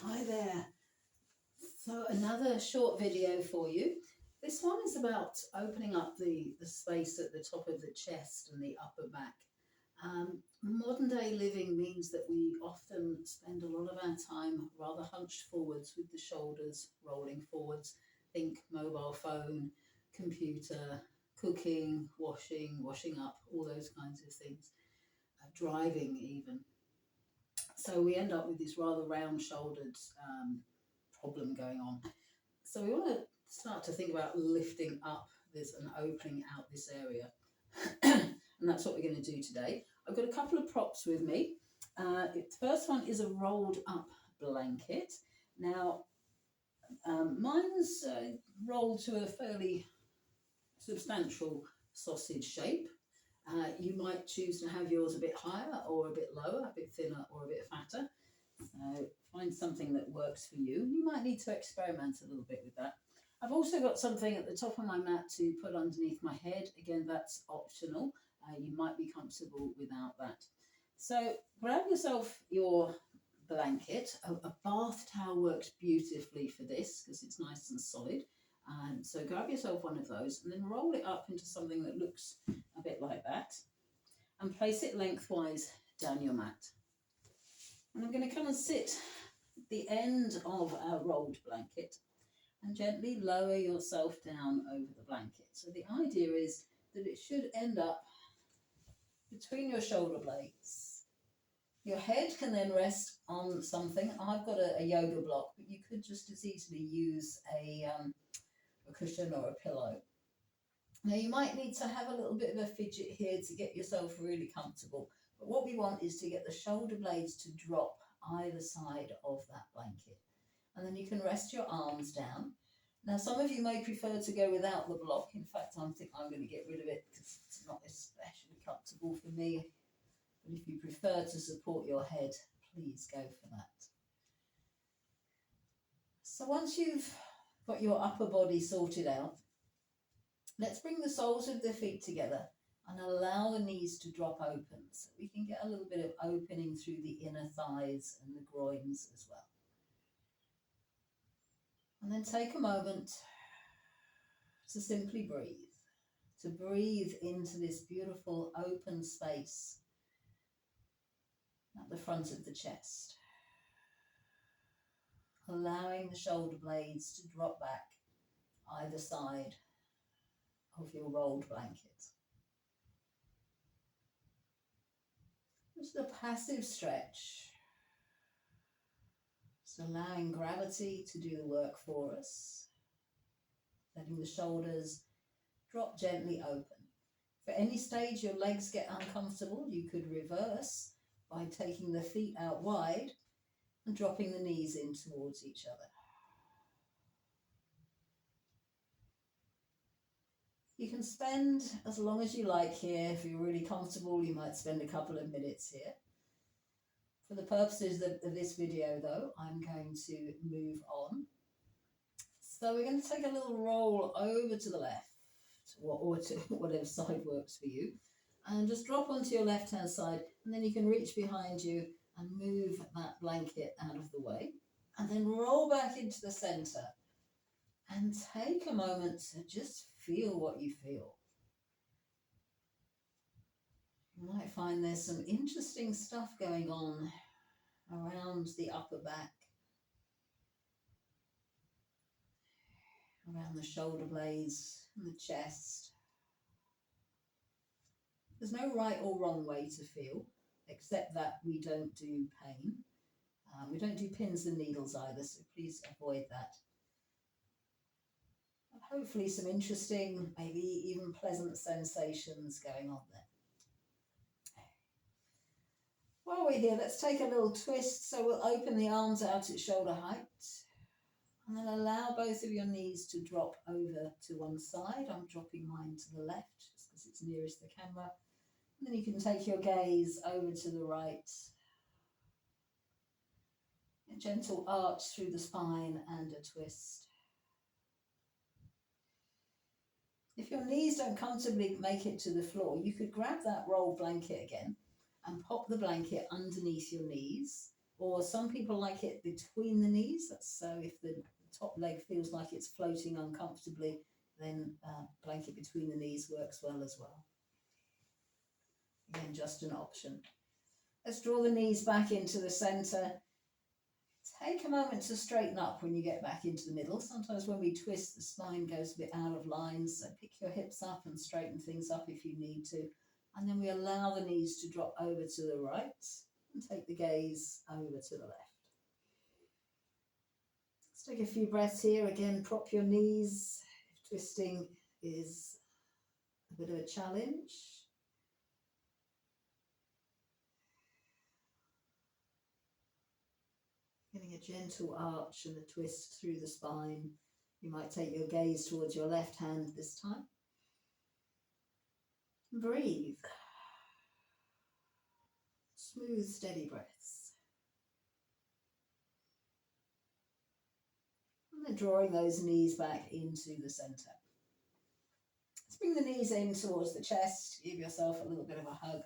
Hi there. So another short video for you. This one is about opening up the space at the top of the chest and the upper back. Modern day living means that we often spend a lot of our time rather hunched forwards with the shoulders rolling forwards. Think mobile phone, computer, cooking, washing up, all those kinds of things. Driving even. So we end up with this rather round-shouldered problem going on. So we want to start to think about lifting up this and opening out this area. And that's what we're going to do today. I've got a couple of props with me. The first one is a rolled up blanket. Now, mine's rolled to a fairly substantial sausage shape. You might choose to have yours a bit higher or a bit lower, a bit thinner or a bit fatter. So find something that works for you. You might need to experiment a little bit with that. I've also got something at the top of my mat to put underneath my head. Again, that's optional. You might be comfortable without that. So grab yourself your blanket. A bath towel works beautifully for this because it's nice and solid. So grab yourself one of those and then roll it up into something that looks a bit like that and place it lengthwise down your mat. And I'm going to come and sit at the end of our rolled blanket and gently lower yourself down over the blanket. So the idea is that it should end up between your shoulder blades. Your head can then rest on something. I've got a yoga block, but you could just as easily use a cushion or a pillow. Now you might need to have a little bit of a fidget here to get yourself really comfortable. But what we want is to get the shoulder blades to drop either side of that blanket. And then you can rest your arms down. Now some of you may prefer to go without the block. In fact, I think I'm going to get rid of it because it's not especially comfortable for me. But if you prefer to support your head, please go for that. So once you've got your upper body sorted out, let's bring the soles of the feet together and allow the knees to drop open so we can get a little bit of opening through the inner thighs and the groins as well. And then take a moment to simply breathe into this beautiful open space at the front of the chest, allowing the shoulder blades to drop back either side of your rolled blanket. Just a passive stretch, just allowing gravity to do the work for us, letting the shoulders drop gently open. For any stage your legs get uncomfortable, you could reverse by taking the feet out wide and dropping the knees in towards each other. You can spend as long as you like here. If you're really comfortable, you might spend a couple of minutes here. For the purposes of this video, though, I'm going to move on. So we're going to take a little roll over to the left, or to whatever side works for you, and just drop onto your left-hand side, and then you can reach behind you and move that blanket out of the way, and then roll back into the center and take a moment to just feel what you feel. You might find there's some interesting stuff going on around the upper back, around the shoulder blades and the chest. There's no right or wrong way to feel, except that we don't do pain. We don't do pins and needles either, so please avoid that. And hopefully some interesting, maybe even pleasant sensations going on there. While we're here, let's take a little twist. So we'll open the arms out at shoulder height and then allow both of your knees to drop over to one side. I'm dropping mine to the left just because it's nearest the camera. And then you can take your gaze over to the right. A gentle arch through the spine and a twist. If your knees don't comfortably make it to the floor, you could grab that rolled blanket again and pop the blanket underneath your knees Or some people like it between the knees. That's so if the top leg feels like it's floating uncomfortably, then blanket between the knees works well as well. Again, just an option. Let's draw the knees back into the center. Take a moment to straighten up when you get back into the middle. Sometimes when we twist, the spine goes a bit out of line, so pick your hips up and straighten things up if you need to. And then we allow the knees to drop over to the right and take the gaze over to the left. Let's take a few breaths here. Again, prop your knees if twisting is a bit of a challenge. Getting a gentle arch and a twist through the spine. You might take your gaze towards your left hand this time. Breathe. Smooth, steady breaths. And then drawing those knees back into the center. Let's bring the knees in towards the chest. Give yourself a little bit of a hug.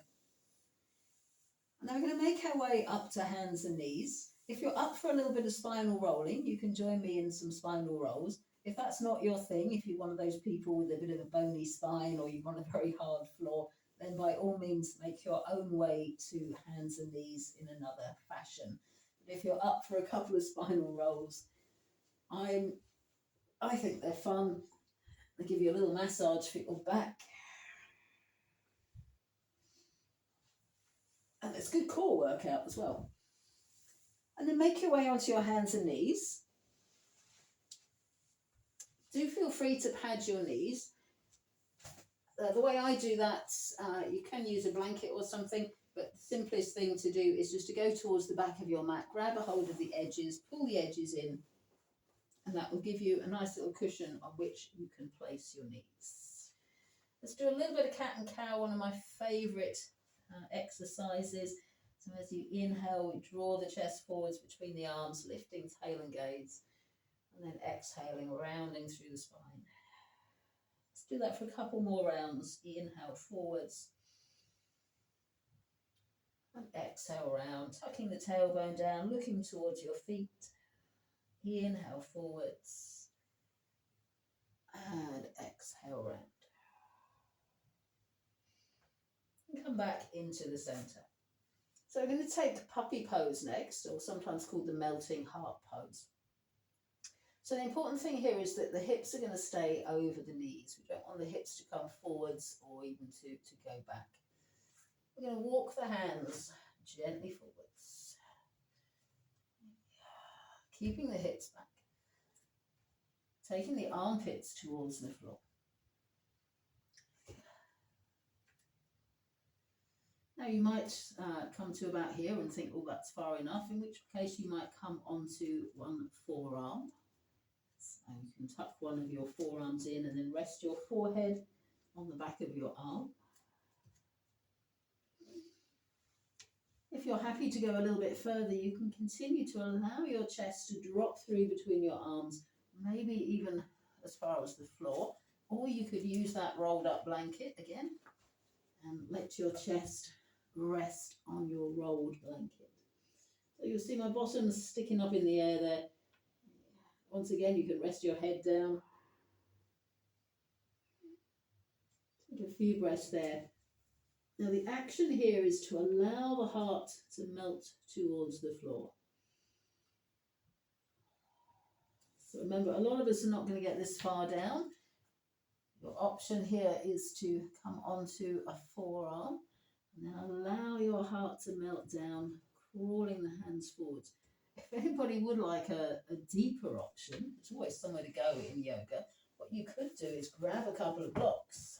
And then we're going to make our way up to hands and knees. If you're up for a little bit of spinal rolling, you can join me in some spinal rolls. If that's not your thing, if you're one of those people with a bit of a bony spine or you want a very hard floor, then by all means make your own way to hands and knees in another fashion. But if you're up for a couple of spinal rolls, I think they're fun. They give you a little massage for your back. And it's a good core workout as well. And then make your way onto your hands and knees. Do feel free to pad your knees. The way I do that, you can use a blanket or something, but the simplest thing to do is just to go towards the back of your mat, grab a hold of the edges, pull the edges in, and that will give you a nice little cushion on which you can place your knees. Let's do a little bit of cat and cow, one of my favourite exercises. So as you inhale, we draw the chest forwards between the arms, lifting tail and gaze, and then exhaling, rounding through the spine. Let's do that for a couple more rounds. Inhale forwards, and exhale round, tucking the tailbone down, looking towards your feet. Inhale forwards, and exhale round. And come back into the center. So we're going to take puppy pose next, or sometimes called the melting heart pose. So the important thing here is that the hips are going to stay over the knees. We don't want the hips to come forwards or even to go back. We're going to walk the hands gently forwards, keeping the hips back, taking the armpits towards the floor. Now you might come to about here and think, oh, that's far enough, in which case you might come onto one forearm. So you can tuck one of your forearms in and then rest your forehead on the back of your arm. If you're happy to go a little bit further, you can continue to allow your chest to drop through between your arms, maybe even as far as the floor, or you could use that rolled up blanket again and let your chest rest on your rolled blanket. So you'll see my bottom's sticking up in the air there. Once again, you can rest your head down. Take a few breaths there. Now the action here is to allow the heart to melt towards the floor. So remember, a lot of us are not going to get this far down. Your option here is to come onto a forearm and then allow your heart to melt down, crawling the hands forwards. If anybody would like a deeper option, there's always somewhere to go in yoga. What you could do is grab a couple of blocks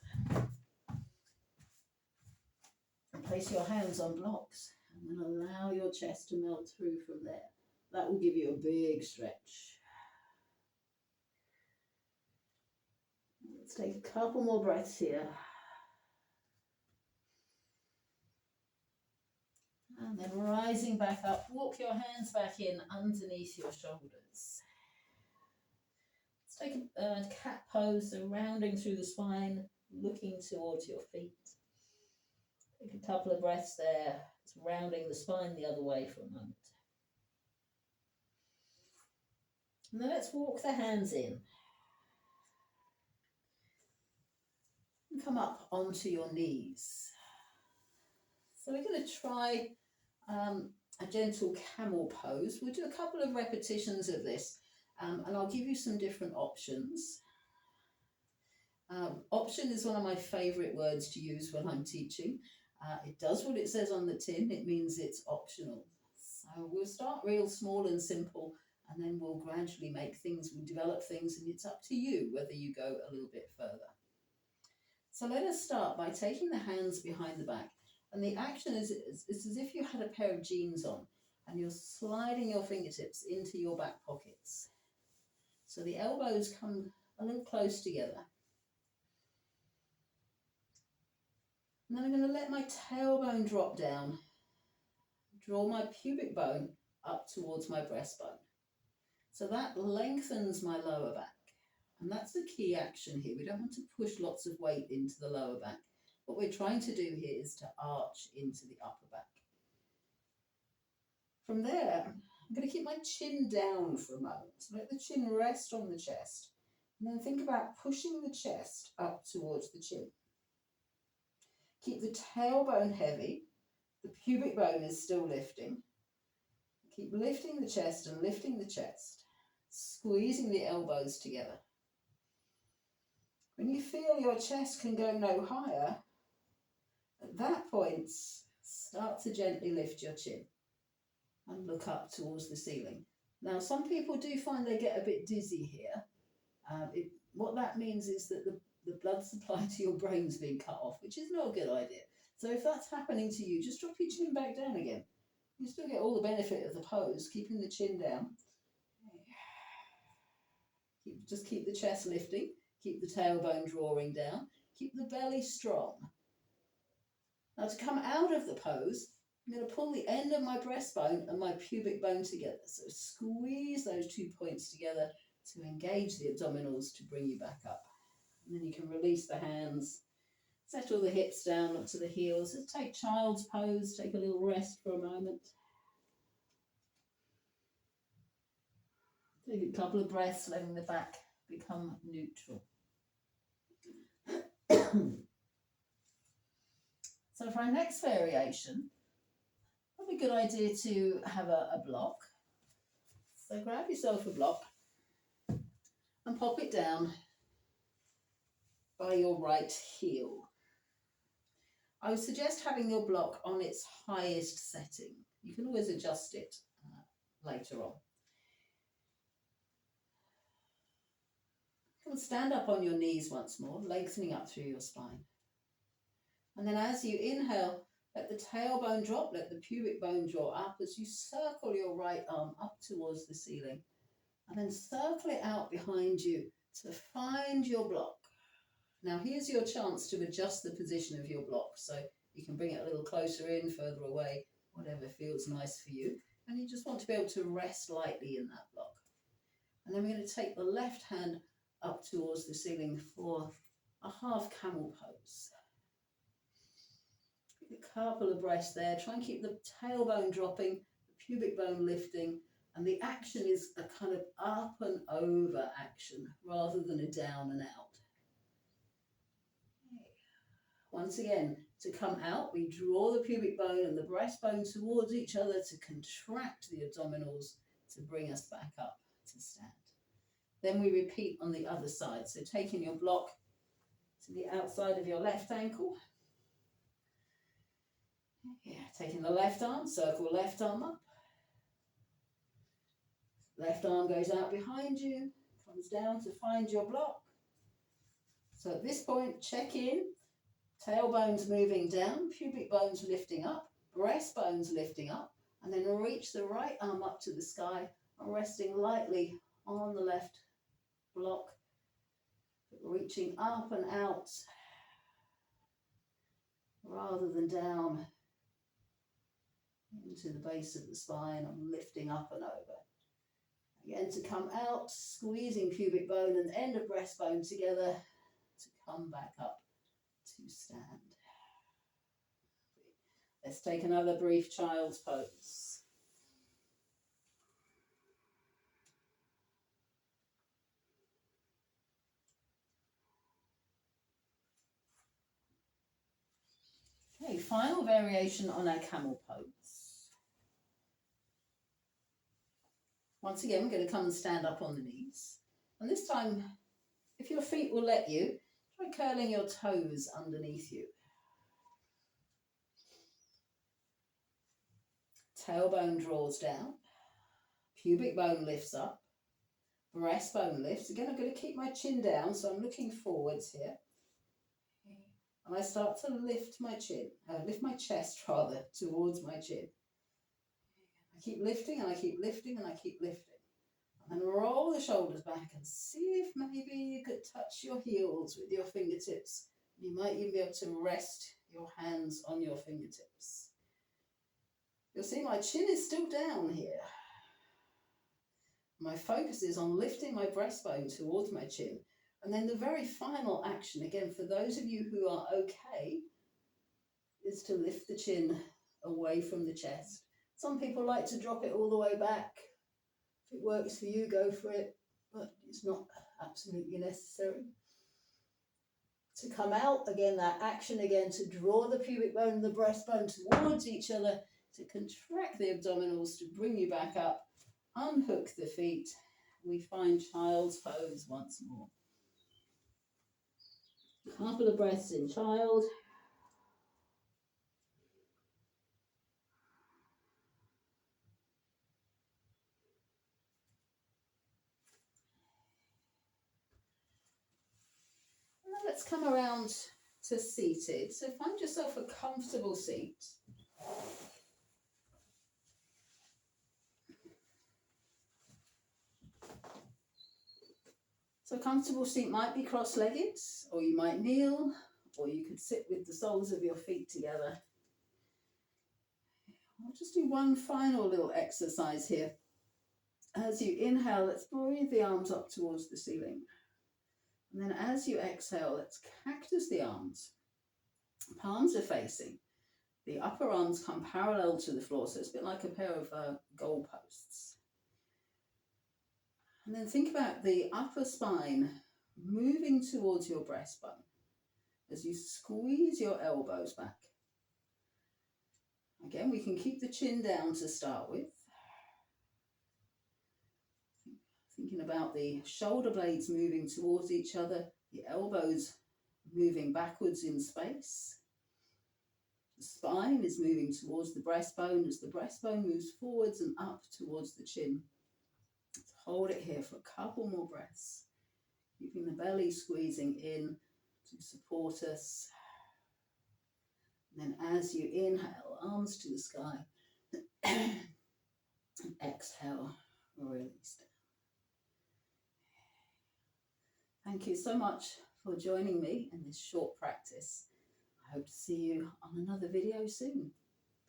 and place your hands on blocks and then allow your chest to melt through from there. That will give you a big stretch. Let's take a couple more breaths here. And then rising back up, walk your hands back in underneath your shoulders. Let's take a cat pose, so rounding through the spine, looking towards your feet. Take a couple of breaths there, just rounding the spine the other way for a moment. And then let's walk the hands in. And come up onto your knees. So we're going to try a gentle camel pose. We'll do a couple of repetitions of this, and I'll give you some different options. Option is one of my favourite words to use when I'm teaching. It does what it says on the tin. It means it's optional. So we'll start real small and simple, and then we'll gradually we'll develop things, and it's up to you whether you go a little bit further. So let us start by taking the hands behind the back. And the action is it's as if you had a pair of jeans on, and you're sliding your fingertips into your back pockets. So the elbows come a little close together. And then I'm going to let my tailbone drop down, draw my pubic bone up towards my breastbone. So that lengthens my lower back. And that's the key action here. We don't want to push lots of weight into the lower back. What we're trying to do here is to arch into the upper back. From there, I'm going to keep my chin down for a moment. So let the chin rest on the chest. And then think about pushing the chest up towards the chin. Keep the tailbone heavy. The pubic bone is still lifting. Keep lifting the chest and lifting the chest, squeezing the elbows together. When you feel your chest can go no higher, at that point, start to gently lift your chin and look up towards the ceiling. Now, some people do find they get a bit dizzy here. What that means is that the blood supply to your brain's being cut off, which is not a good idea. So if that's happening to you, just drop your chin back down again. You still get all the benefit of the pose, keeping the chin down. Just keep the chest lifting, keep the tailbone drawing down, keep the belly strong. Now to come out of the pose, I'm going to pull the end of my breastbone and my pubic bone together. So squeeze those 2 points together to engage the abdominals to bring you back up. And then you can release the hands, settle the hips down up to the heels. Just take child's pose, take a little rest for a moment. Take a couple of breaths, letting the back become neutral. So for our next variation, probably a good idea to have a block. So grab yourself a block and pop it down by your right heel. I would suggest having your block on its highest setting. You can always adjust it later on. You can stand up on your knees once more, lengthening up through your spine. And then as you inhale, let the tailbone drop, let the pubic bone draw up as you circle your right arm up towards the ceiling. And then circle it out behind you to find your block. Now here's your chance to adjust the position of your block. So you can bring it a little closer in, further away, whatever feels nice for you. And you just want to be able to rest lightly in that block. And then we're going to take the left hand up towards the ceiling for a half camel pose. A couple of breaths there. Try and keep the tailbone dropping, the pubic bone lifting, and the action is a kind of up and over action rather than a down and out. Once again, to come out, we draw the pubic bone and the breastbone towards each other to contract the abdominals to bring us back up to stand. Then we repeat on the other side. So taking your block to the outside of your left ankle. Yeah, taking the left arm, circle left arm up. Left arm goes out behind you, comes down to find your block. So at this point, check in. Tailbones moving down, pubic bones lifting up, breastbones lifting up, and then reach the right arm up to the sky and resting lightly on the left block, reaching up and out rather than down into the base of the spine and lifting up and over. Again, to come out, squeezing pubic bone and end of breastbone together to come back up to stand. Let's take another brief child's pose. final variation on our camel pose. Once again, we're going to come and stand up on the knees. And this time, if your feet will let you, try curling your toes underneath you. Tailbone draws down, pubic bone lifts up, breastbone lifts. Again, I'm going to keep my chin down, so I'm looking forwards here. And I start to lift my chest rather, towards my chin. I keep lifting and I keep lifting and I keep lifting. And roll the shoulders back and see if maybe you could touch your heels with your fingertips. You might even be able to rest your hands on your fingertips. You'll see my chin is still down here. My focus is on lifting my breastbone towards my chin. And then the very final action, again, for those of you who are okay, is to lift the chin away from the chest. Some people like to drop it all the way back. If it works for you, go for it, but it's not absolutely necessary. To come out, again, that action again, to draw the pubic bone and the breastbone towards each other, to contract the abdominals, to bring you back up, unhook the feet. We find child's pose once more. Couple of breaths in child. And then let's come around to seated. So find yourself a comfortable seat. So a comfortable seat might be cross-legged, or you might kneel, or you could sit with the soles of your feet together. I'll just do one final little exercise here. As you inhale, let's breathe the arms up towards the ceiling. And then as you exhale, let's cactus the arms. Palms are facing. The upper arms come parallel to the floor, so it's a bit like a pair of goalposts. And then think about the upper spine moving towards your breastbone as you squeeze your elbows back. Again, we can keep the chin down to start with. Thinking about the shoulder blades moving towards each other, the elbows moving backwards in space. The spine is moving towards the breastbone as the breastbone moves forwards and up towards the chin. Let's hold it here for a couple more breaths, keeping the belly squeezing in to support us. And then as you inhale, arms to the sky, and exhale, release down. Thank you so much for joining me in this short practice. I hope to see you on another video soon.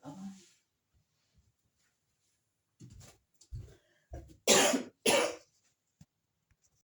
Bye-bye.